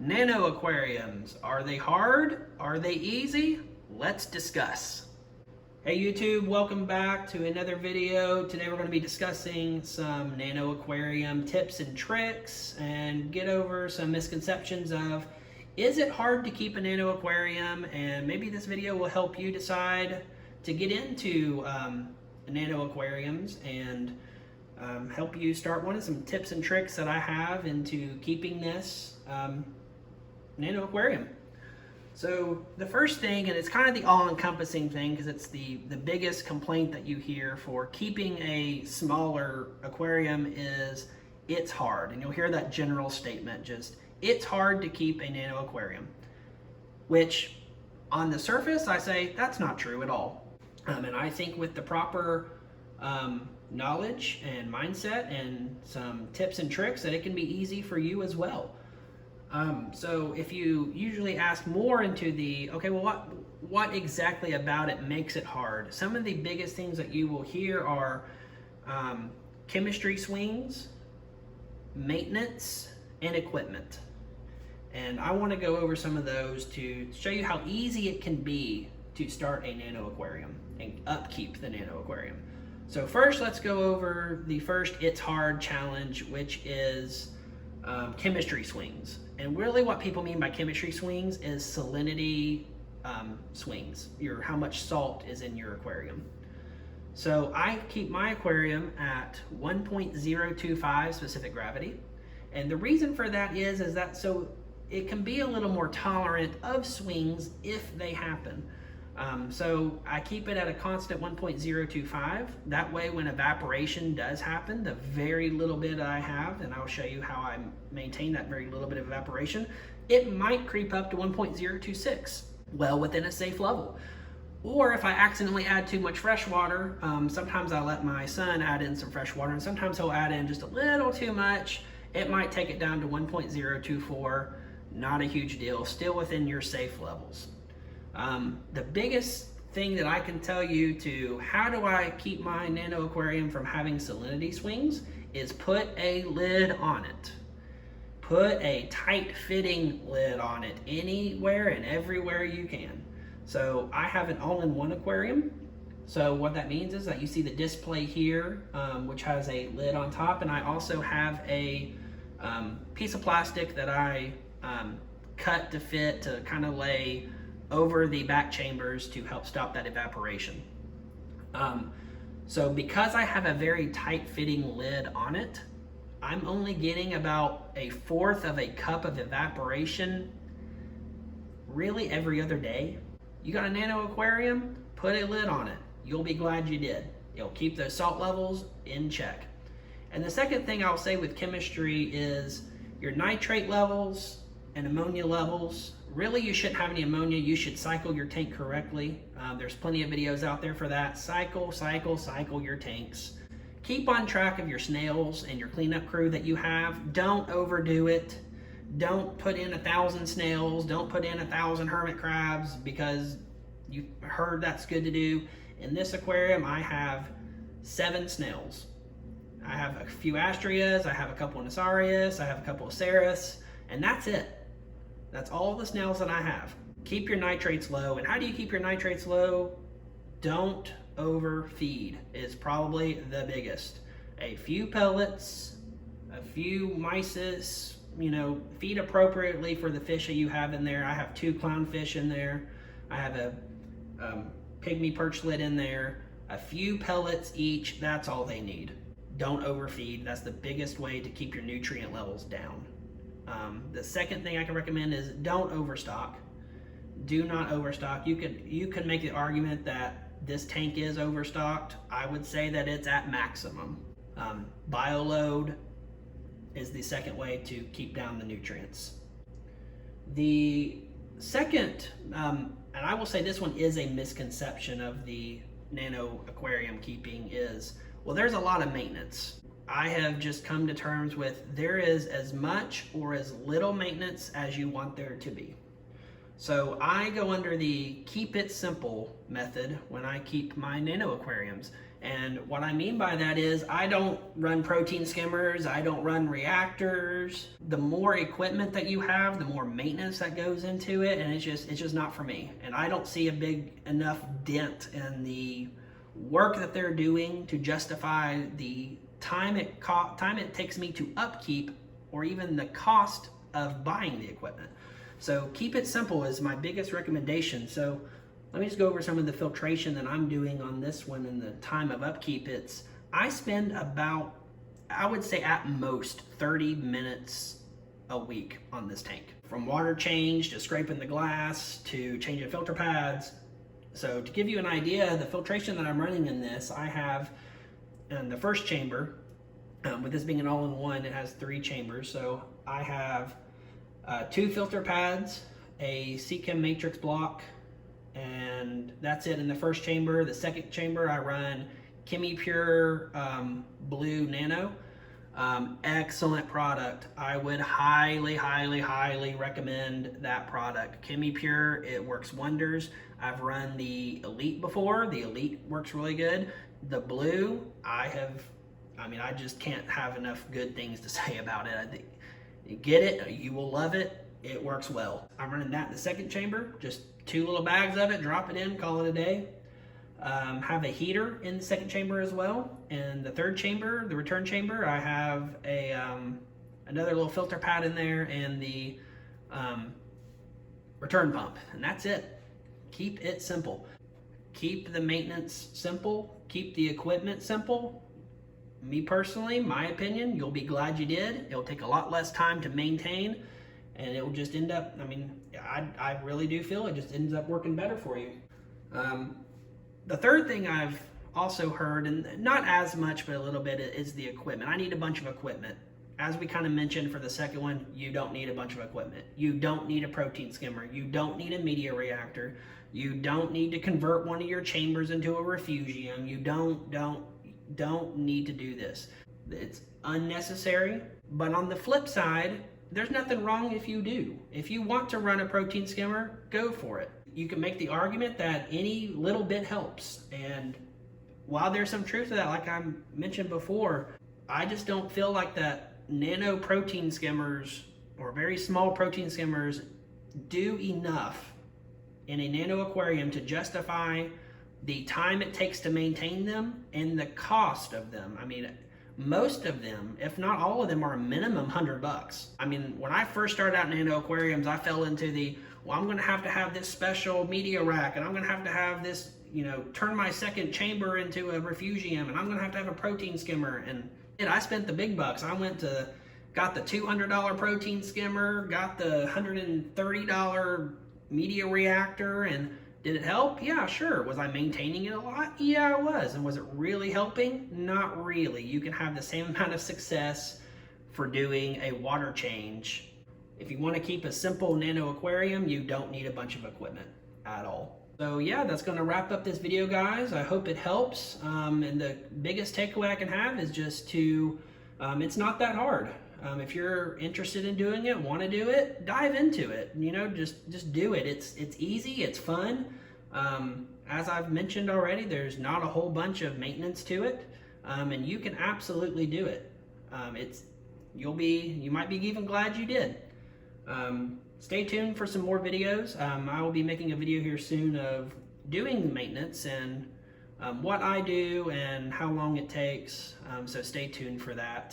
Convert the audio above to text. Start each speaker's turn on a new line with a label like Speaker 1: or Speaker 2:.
Speaker 1: Nano aquariums, are they hard? Are they easy? Let's discuss. Hey YouTube, welcome back to another video. Today we're going to be discussing some nano aquarium tips and tricks and get over some misconceptions of, is it hard to keep a nano aquarium? And maybe this video will help you decide to get into nano aquariums and help you start one of some tips and tricks that I have into keeping this nano aquarium. So the first thing, and it's kind of the all-encompassing thing because it's the biggest complaint that you hear for keeping a smaller aquarium, is it's hard. And you'll hear that general statement, just it's hard to keep a nano aquarium, which on the surface I say that's not true at all. And I think with the proper knowledge and mindset and some tips and tricks that it can be easy for you as well. So if you usually ask more into the, okay, well, what exactly about it makes it hard? Some of the biggest things that you will hear are chemistry swings, maintenance, and equipment. And I want to go over some of those to show you how easy it can be to start a nano aquarium and upkeep the nano aquarium. So first, let's go over the first it's hard challenge, which is chemistry swings. And really what people mean by chemistry swings is salinity swings, how much salt is in your aquarium. So I keep my aquarium at 1.025 specific gravity. And the reason for that is that so it can be a little more tolerant of swings if they happen. So I keep it at a constant 1.025. That way when evaporation does happen, the very little bit I have, and I'll show you how I maintain that very little bit of evaporation, it might creep up to 1.026, well within a safe level. Or if I accidentally add too much fresh water, sometimes I let my son add in some fresh water, and sometimes he'll add in just a little too much. It might take it down to 1.024, not a huge deal, still within your safe levels. The biggest thing that I can tell you to how do I keep my nano aquarium from having salinity swings is put a lid on it. Put a tight fitting lid on it anywhere and everywhere you can. So I have an all-in-one aquarium. So what that means is that you see the display here, which has a lid on top, and I also have a piece of plastic that I cut to fit to kind of lay over the back chambers to help stop that evaporation. So because I have a very tight fitting lid on it, I'm only getting about 1/4 of a cup of evaporation really every other day. You got a nano aquarium, put a lid on it. You'll be glad you did. It'll keep those salt levels in check. And the second thing I'll say with chemistry is your nitrate levels and ammonia levels. Really, you shouldn't have any ammonia. You should cycle your tank correctly. There's plenty of videos out there for that. Cycle your tanks. Keep on track of your snails and your cleanup crew that you have. Don't overdo it. Don't put in 1,000 snails. Don't put in 1,000 hermit crabs because you heard that's good to do. In this aquarium, I have 7 snails. I have a few astrias. I have a couple of nasarias. I have a couple of ceras, and that's it. That's all the snails that I have. Keep your nitrates low. And how do you keep your nitrates low? Don't overfeed is probably the biggest. A few pellets, a few mysis, feed appropriately for the fish that you have in there. I have 2 clownfish in there. I have a pygmy perchlet in there. A few pellets each, that's all they need. Don't overfeed. That's the biggest way to keep your nutrient levels down. The second thing I can recommend is don't overstock. Do not overstock. You could make the argument that this tank is overstocked. I would say that it's at maximum. Bioload is the second way to keep down the nutrients. The second, and I will say this one is a misconception of the nano aquarium keeping, is, well, there's a lot of maintenance. I have just come to terms with there is as much or as little maintenance as you want there to be. So I go under the keep it simple method when I keep my nano aquariums. And what I mean by that is I don't run protein skimmers, I don't run reactors. The more equipment that you have, the more maintenance that goes into it, and it's just not for me. And I don't see a big enough dent in the work that they're doing to justify the time it takes me to upkeep, or even the cost of buying the equipment. So keep it simple is my biggest recommendation. So let me just go over some of the filtration that I'm doing on this one and the time of upkeep. I spend about, I would say at most 30 minutes a week on this tank. From water change to scraping the glass to changing filter pads. So to give you an idea, the filtration that I'm running in this, I have in the first chamber, with this being an all-in-one, it has 3 chambers. So I have 2 filter pads, a Seachem matrix block, and that's it in the first chamber. The second chamber I run ChemiPure Blue Nano. Excellent product. I would highly recommend that product. ChemiPure, it works wonders. I've run the Elite before. The Elite works really good. The Blue, I just can't have enough good things to say about it. I think you get it, you will love it. It works well. I'm running that in the second chamber, just 2 little bags of it, drop it in, call it a day. Have a heater in the second chamber as well. In the third chamber, the return chamber, I have a another little filter pad in there and the return pump, and that's it. Keep it simple. Keep the maintenance simple. Keep the equipment simple. Me personally, my opinion, you'll be glad you did. It'll take a lot less time to maintain, and it will just end up, I really do feel it just ends up working better for you. The third thing I've also heard, and not as much, but a little bit, is the equipment. I need a bunch of equipment. As we kind of mentioned for the second one, you don't need a bunch of equipment. You don't need a protein skimmer. You don't need a media reactor. You don't need to convert one of your chambers into a refugium. You don't need to do this. It's unnecessary, but on the flip side, there's nothing wrong if you do. If you want to run a protein skimmer, go for it. You can make the argument that any little bit helps, and while there's some truth to that, like I mentioned before, I just don't feel like that nano protein skimmers or very small protein skimmers do enough in a nano aquarium to justify the time it takes to maintain them and the cost of them. Most of them, if not all of them, are a minimum $100. When I first started out in nano aquariums, I fell into I'm gonna have to have this special media rack, and I'm gonna have to have this, turn my second chamber into a refugium, and I'm gonna have a protein skimmer. And I spent the big bucks. Got the $200 protein skimmer, got the $130 media reactor, and did it help? Yeah, sure. Was I maintaining it a lot? Yeah, I was. And was it really helping? Not really. You can have the same amount of success for doing a water change. If you want to keep a simple nano aquarium, you don't need a bunch of equipment at all. So yeah, that's going to wrap up this video, guys. I hope it helps. And the biggest takeaway I can have is just to, it's not that hard. If you're interested in doing it, want to do it, dive into it. Just do it. It's easy, it's fun. As I've mentioned already, there's not a whole bunch of maintenance to it, and you can absolutely do it. You might be even glad you did. Stay tuned for some more videos. I will be making a video here soon of doing the maintenance and what I do and how long it takes. So stay tuned for that.